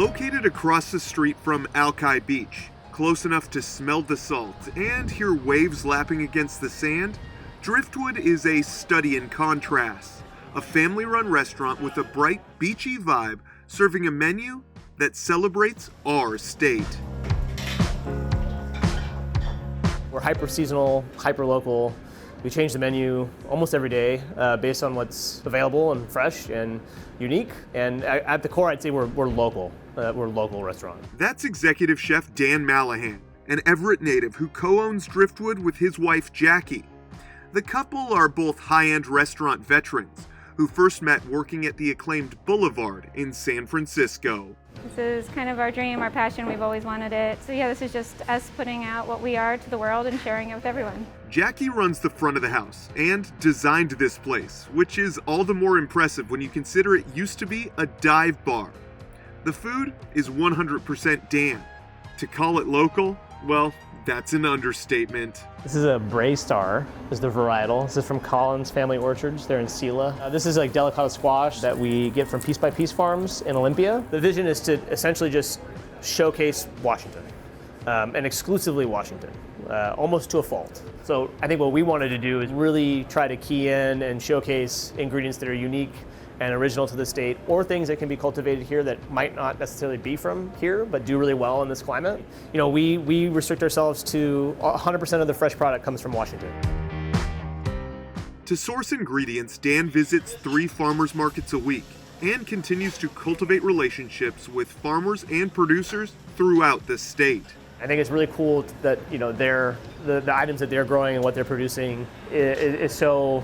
Located across the street from Alki Beach, close enough to smell the salt and hear waves lapping against the sand, Driftwood is a study in contrast. A family-run restaurant with a bright, beachy vibe, serving a menu that celebrates our state. We're hyper-seasonal, hyper-local. We change the menu almost every day based on what's available and fresh and unique. And at the core, I'd say we're local. We're a local restaurant. That's Executive Chef Dan Mallahan, an Everett native who co-owns Driftwood with his wife Jackie. The couple are both high-end restaurant veterans who first met working at the acclaimed Boulevard in San Francisco. This is kind of our dream, our passion. We've always wanted it. So yeah, this is just us putting out what we are to the world and sharing it with everyone. Jackie runs the front of the house and designed this place, which is all the more impressive when you consider it used to be a dive bar. The food is 100% Dan. To call it local, well, that's an understatement. This is a Bray Star, is the varietal. This is from Collins Family Orchards. They're in Sela. This is like delicata squash that we get from Piece by Piece Farms in Olympia. The vision is to essentially just showcase Washington, and exclusively Washington, almost to a fault. So I think what we wanted to do is really try to key in and showcase ingredients that are unique and original to the state, or things that can be cultivated here that might not necessarily be from here, but do really well in this climate. You know, we restrict ourselves to 100% of the fresh product comes from Washington. To source ingredients, Dan visits 3 farmers markets a week and continues to cultivate relationships with farmers and producers throughout the state. I think it's really cool that, you know, the items that they're growing and what they're producing is so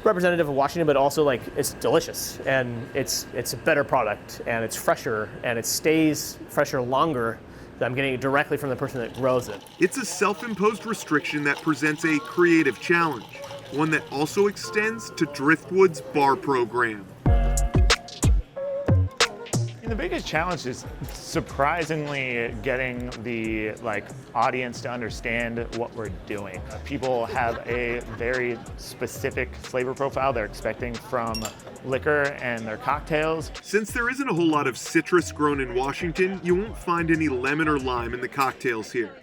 representative of Washington, but also like it's delicious and it's a better product and it's fresher and it stays fresher longer. I'm getting it directly from the person that grows it. It's a self-imposed restriction that presents a creative challenge, one that also extends to Driftwood's bar program. The biggest challenge is surprisingly getting the audience to understand what we're doing. People have a very specific flavor profile they're expecting from liquor and their cocktails. Since there isn't a whole lot of citrus grown in Washington, you won't find any lemon or lime in the cocktails here.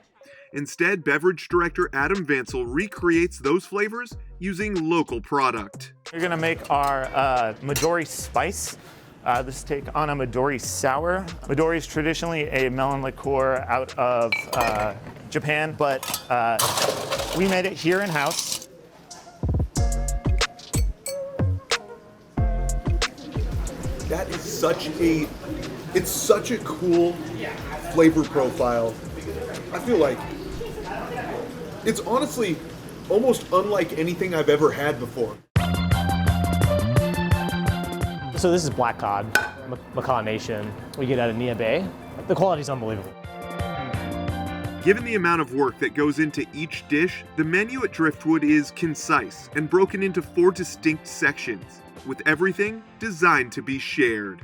Instead, beverage director Adam Vansel recreates those flavors using local product. We're gonna make our Midori Spice. This take on a Midori Sour. Midori is traditionally a melon liqueur out of Japan, but we made it here in-house. That is it's such a cool flavor profile. I feel like it's honestly almost unlike anything I've ever had before. So this is black cod, Macaw Nation. We get out of Nia Bay. The quality is unbelievable. Given the amount of work that goes into each dish, the menu at Driftwood is concise and broken into 4 distinct sections, with everything designed to be shared.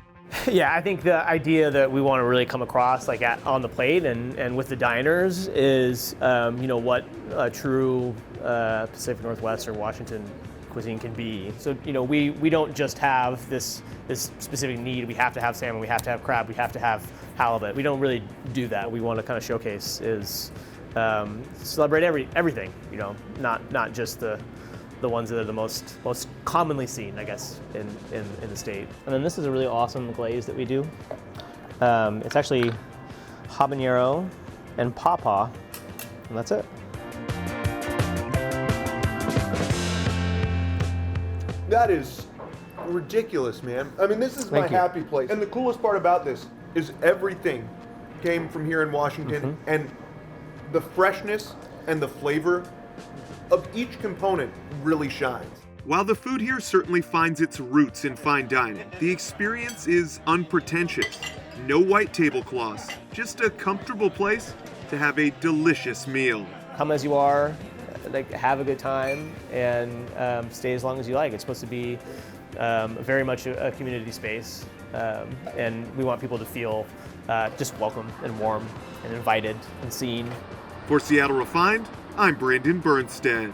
Yeah, I think the idea that we want to really come across on the plate and with the diners is, what a true Pacific Northwest or Washington cuisine can be. So, we don't just have this specific need. We have to have salmon, we have to have crab, we have to have halibut. We don't really do that. We want to kind of showcase is celebrate everything, not just the ones that are the most commonly seen, I guess, in the state. And then this is a really awesome glaze that we do. It's actually habanero and pawpaw, and that's it. That is ridiculous, man. I mean, this is my happy place. And the coolest part about this is everything came from here in Washington, and the freshness and the flavor of each component really shines. While the food here certainly finds its roots in fine dining, the experience is unpretentious. No white tablecloths, just a comfortable place to have a delicious meal. Come as you are, have a good time, and stay as long as you like. It's supposed to be very much a community space, and we want people to feel just welcome and warm and invited and seen. For Seattle Refined, I'm Brandon Bernstead.